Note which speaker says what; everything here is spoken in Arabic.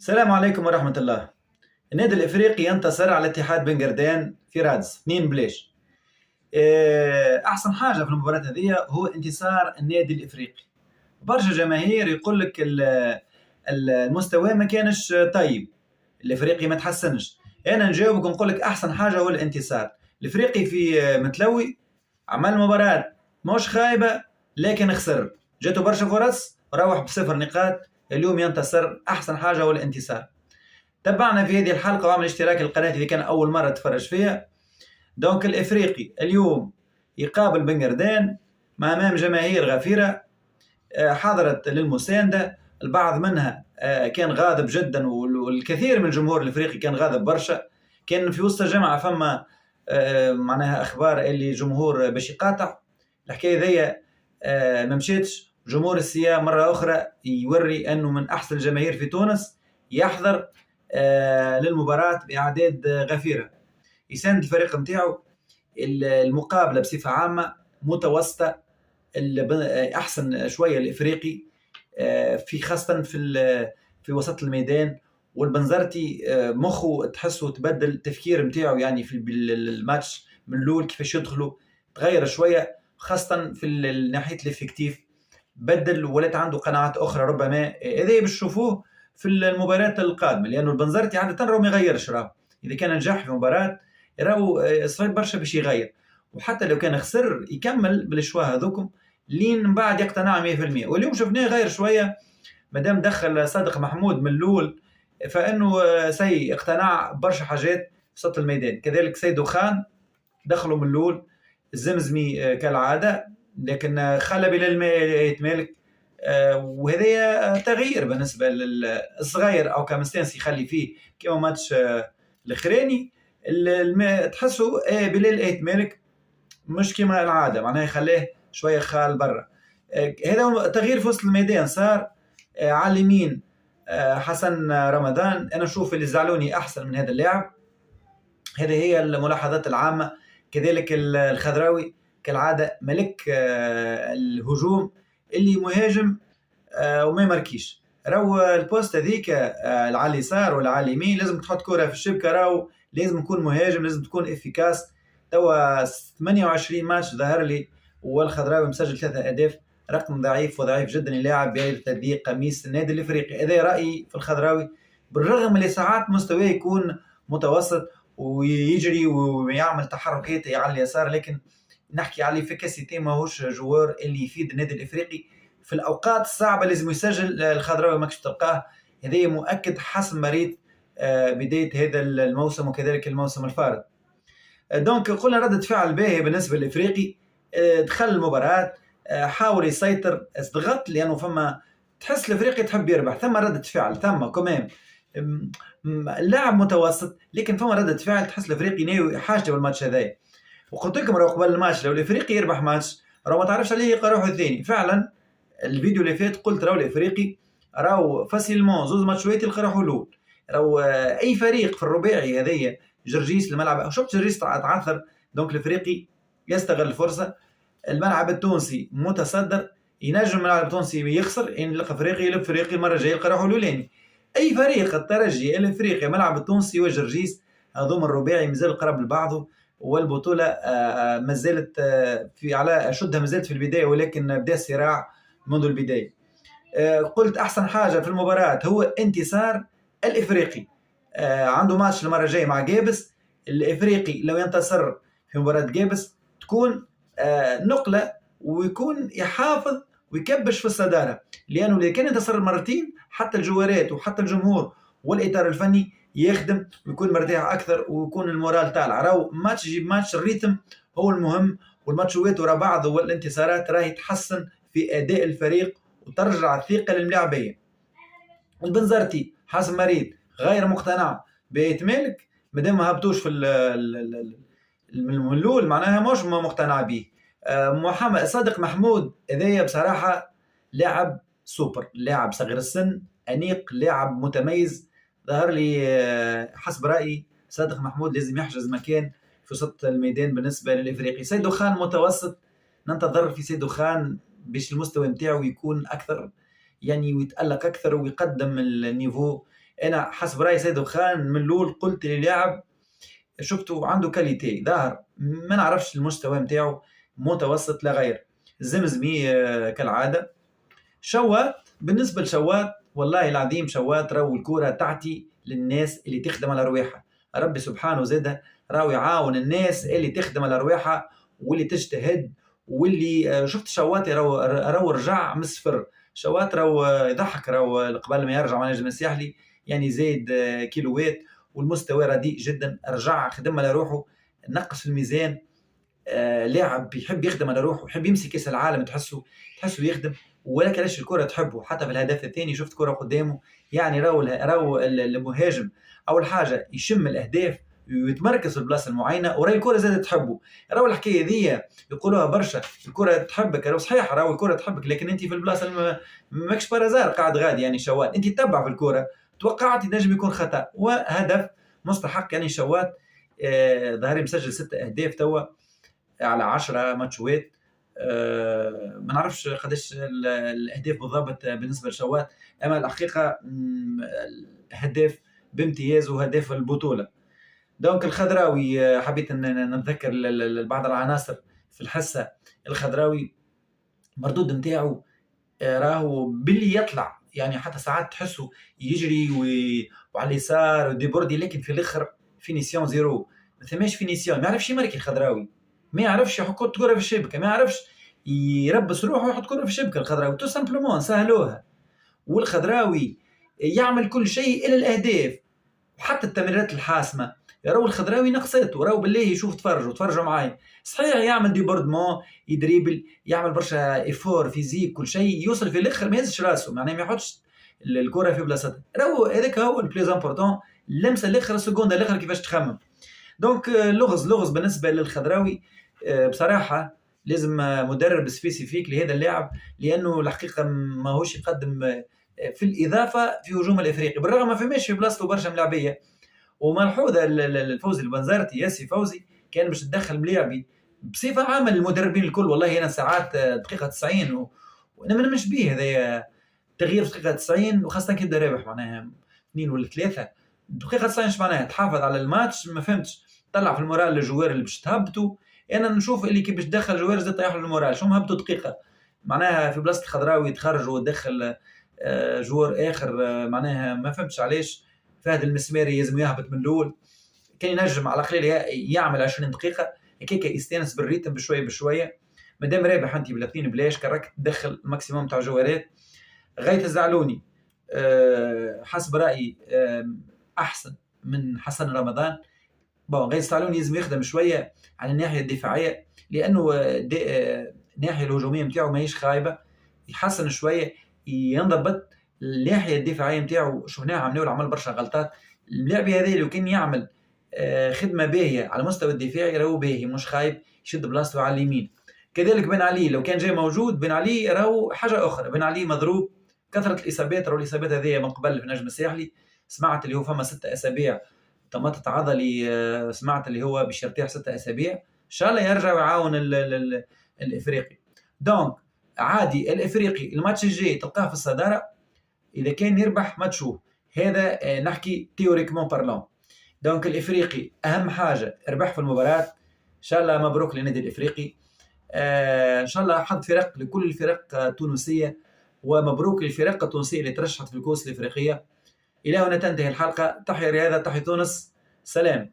Speaker 1: السلام عليكم ورحمة الله. النادي الإفريقي ينتصر على اتحاد بن قردان في رادس 2 بلاش. أحسن حاجة في المباراة هذه هو انتصار النادي الإفريقي. برشا جماهير يقول لك المستوى ما كانش طيب، الإفريقي ما تحسنش. أنا نجاوبك ونقول لك أحسن حاجة هو الانتصار. الإفريقي في متلوي عمل مباراة مش خايبة، لكن خسر، جاته برشا فرص، روح بصفر نقاط. اليوم ينتصر، أحسن حاجة هو الانتصار. تبعنا في هذه الحلقة واعمل اشتراك القناة إذا كان أول مرة تتفرج فيها. دونك الإفريقي اليوم يقابل بن قردان مع أمام جماهير غفيرة حضرت للمساندة. البعض منها كان غاضب جدا، والكثير من الجمهور الإفريقي كان غاضب برشا. كان في وسط الجمعة فما معناها أخبار اللي جمهور باش يقاطع الحكاية ذي، ما مشيتش. جمهور السيا مرة أخرى يوري أنه من أحسن الجماهير في تونس، يحضر للمباراة بأعداد غفيرة، يساند الفريق نتاعو. المقابلة بصفة عامة متوسطة، أحسن شوية الإفريقي في خاصة في وسط الميدان. والبنزرتي مخه تحسه تبدل التفكير نتاعو، يعني في الماتش من الأول كيفاش يدخلوا تغير شوية، خاصة في ناحية الإفكتيف بدل، ولات عنده قناعات أخرى. ربما هذا باش تشوفوه في المباراة القادمة، لأنه البنزرتي عادة راهو ما يغيرش. راهو إذا كان نجح في مباراة راهو صعيب برشا باش يغير، وحتى لو كان خسر يكمل بالشوا هذوكم لين من بعد يقتنع 100%. واليوم شفناه غير شوية، مادام دخل صادق محمود من الأول فإنه سي اقتنع برشا حاجات في سط الميدان. كذلك سيدو خان دخلوا من الأول، الزمزمي كالعادة، لكن خلى بلال يتمالك. وهذا تغيير بالنسبة للصغير أو كمستانس يخلي فيه كما ماتش الأخراني. تحسوا بلال يتمالك مش كما العادة، معناها يخليه شوية خال برا. هذا تغيير في وسط الميدان صار. على اليمين حسن رمضان، أنا أشوف اللي زعلوني أحسن من هذا اللاعب. هذه هي الملاحظات العامة. كذلك الخضراوي كالعادة ملك الهجوم، اللي مهاجم وما يمركيش. راهو البوست هذيك على اليسار ولا على اليمين لازم تحط كرة في الشبكة، راهو لازم تكون مهاجم، لازم تكون افيكاس. توا 28 ماتش ظهر لي والخضراوي مسجل 3 أهداف، رقم ضعيف وضعيف جدا يلاعب بهذه قميص النادي الافريقي. هذا رأيي في الخضراوي، بالرغم اللي ساعات مستواه يكون متوسط ويجري ويعمل تحركات على اليسار، لكن نحكي على الافيكاسيتي ماهوش جوار اللي يفيد النادي الافريقي في الاوقات الصعبه. لازم يسجل الخضراوي ماكش تلقاه، هذا مؤكد حسب مريت بدايه هذا الموسم وكذلك الموسم الفارط. دونك قلنا ردة فعل باهي بالنسبه للافريقي. دخل المباراه، حاول يسيطر، استضغط، لانه فما تحس الافريقي تحب يربح، ثم ردة فعل، ثم كمان اللاعب متوسط، لكن فما ردة فعل تحس الافريقي ناوي حاجه بالماتش هذا. وقلت لكم راهو قبل الماتش لو الافريقي يربح ماتش راهو ما تعرفش عليه يلقى روحه الثاني. فعلا الفيديو اللي فات قلت راهو الافريقي راهو فاسيلمون زوز ماتشات يلقى روحه الاول. راهو اي فريق في الرباعي هذيا جرجيس الملعب، شفت جرجيس تعثر، دونك الافريقي يستغل الفرصه. الملعب التونسي متصدر، ينجم الملعب التونسي يخسر ان يلقى افريقي المره الجايه يلقى روحه الاولاني. اي فريق، الترجي، الافريقي، ملعب التونسي وجرجيس، هذوما الرباعي مازال قرب لبعضه. والبطوله ما زالت في على شدها، ما زالت في البدايه، ولكن بدا الصراع منذ البدايه. قلت احسن حاجه في المباراه هو انتصار الافريقي. عنده ماتش المره الجايه مع جابس. الافريقي لو ينتصر في مباراه جابس تكون نقله، ويكون يحافظ ويكبش في الصداره، لانه اذا كان ينتصر مرتين حتى الجوارات وحتى الجمهور والاطار الفني يخدم ويكون مرتاح اكثر، ويكون المورال طالع. راهو ماتش يجيب ماتش، الريتم هو المهم، والماتشوات ورا بعض والانتصارات راهي تحسن في اداء الفريق وترجع الثقه للملاعبيه. البنزرتي حسب مريض غير مقتنع بيتمالك، مادام ما هبطوش في من الاول معناها مش مقتنع به. محمد صادق محمود هذايا بصراحه لاعب سوبر، لاعب صغير السن، انيق، لاعب متميز. ظهر لي حسب رايي صادق محمود لازم يحجز مكان في وسط الميدان بالنسبه للافريقي. سيدو خان متوسط، ننتظر في سيدو خان باش المستوى نتاعو يكون اكثر، يعني ويتالق اكثر ويقدم النيفو انا حسب رايي سيد خان من الاول قلت للاعب شفته عنده كاليتي ظاهر، ما نعرفش المستوى نتاعو، متوسط لا غير. الزمزمي كالعاده. شوات، بالنسبه لشوات والله العظيم شوات راهو الكره تعطي للناس اللي تخدم على رواحها، ربي سبحانه زاده راهو يعاون الناس اللي تخدم على رواحها واللي تجتهد، واللي شفت شوات راهو رجع من الصفر. شوات راهو يضحك، راهو قبل ما يرجع مع النجم الساحلي يعني زايد كيلوات، والمستوى رديء جدا، رجع خدم على روحه، نقص في الميزان. لاعب يحب يخدم على روحه، يحب يمسك كاس العالم، تحسه يخدم، ولكن ليش الكره تحبه. حتى في الهدف الثاني شفت كره قدامه، يعني راهو المهاجم اول حاجه يشم الاهداف ويتمركز في البلاصه المعينه، وراي الكره زادت تحبه. راهو الحكايه ذي يقولوها برشا، الكره تحبك، راهو صحيح راهو الكره تحبك، لكن انت في البلاصه ماكش بارازار قاعد غادي يعني. شوات انت تتبع في الكره، توقعت ينجم يكون خطا وهدف مستحق يعني. شوات ظهري مسجل 6 اهداف توا على 10 ماتشوات. ما نعرفش قداش الاهداف بالضبط بالنسبه لشوات، اما الحقيقه هداف بامتياز وهداف البطوله. دونك الخضراوي حبيت ان نتذكر بعض العناصر في الحصه. الخضراوي مردود نتاعو راهو باللي يطلع يعني، حتى ساعات تحسه يجري وعلى اليسار وديبوردي، لكن في الاخر فينيسيون زيرو، ما ثماش فينيسيون، ما يعرفش يماركي الخضراوي، ما يعرفش يحط كره في الشبكه، ما يعرفش يربص روحه ويحط كره في الشبكه. الخضراوي تو سامبلومون سهلوها، والخضراوي يعمل كل شيء الى الاهداف وحتى التمريرات الحاسمه. راهو الخضراوي نقصته، راهو بالله يشوف تفرجوا معايا، صحيح يعمل ديبوردمون، يدريبل، يعمل برشا ايفور فيزيك، كل شيء يوصل في الاخر ما يهزش راسه، معناه ما يحطش الكره في بلاصتها. راهو هذاك هو البليز امبورطون، اللمسه الاخر، السكوندا الاخر كيفاش تخمم. دونك لغز بالنسبه للخضراوي. بصراحه لازم مدرب سبيسيفيك لهذا اللاعب، لانه الحقيقه ماهوش يقدم في الاضافه في هجوم الافريقي، بالرغم ما فماش في بلاصته برشا ملاعبيه. وملحوظه الفوزي البنزرتي ياسي فوزي كان باش تدخل ملاعبي بصفه عامه للمدربين الكل. والله انا ساعات دقيقه 90 وانا ما نمش به هذا تغيير في دقيقه 90، وخاصه كي تبدا رابح معناها 2 ولا 3 دقيقه 90 ايش معناها تحافظ على الماتش. ما فهمتش، طلع في المورال للجوار اللي باش تهبطوا. انا نشوف اللي كي باش تدخل جوار زاد يطيح له المورال، شو هبطوا دقيقه معناها في بلاصه الخضراوي تخرج وتدخل جوار اخر. معناها ما فهمتش علاش فهد المسماري لازم يهبط من الاول، كان ينجم على الاقل يعمل 20 دقيقه هكاك يستانس بالريتم بشويه بشويه. مادام رابح انت ب 30 بلاش كراك تدخل الماكسيموم تاع جوارات. غاية الزعلوني حسب رايي احسن من حسن رمضان. غاية الزعلوني لازم يخدم شويه على الناحيه الدفاعيه، لانه الناحيه الهجوميه نتاعو ماهيش خايبه، يحسن شويه ينضبط. الناحيه الدفاعيه نتاعو شفناها عملوا عمل برشا غلطات. اللاعب هذا لو كان يعمل خدمه باهيه على المستوى الدفاعي راهو باهي مش خايب، يشد بلاصته على اليمين. كذلك بن علي لو كان جاي موجود، بن علي راهو حاجه اخرى، بن علي مضروب كثره الاصابات، راهو الاصابات هذه من قبل في النجم الساحلي. سمعت اللي هو فما 6 اسابيع تمطط عضلي، سمعت اللي هو باش يرتاح 6 اسابيع، ان شاء الله يرجع ويعاون الافريقي. دونك عادي الافريقي الماتش الجاي تلقاه في الصداره، اذا كان يربح ما تشوف هذا نحكي تيوريكمون بارلون. دونك الافريقي اهم حاجه ربح في المباراه، ان شاء الله مبروك للنادي الافريقي. ان شاء الله حظ فرق لكل الفرق التونسيه، ومبروك للفرق التونسيه اللي ترشحت في الكؤوس الافريقيه. الى هنا تنتهي الحلقه. تحيا رياضه، تحيا تونس، سلام.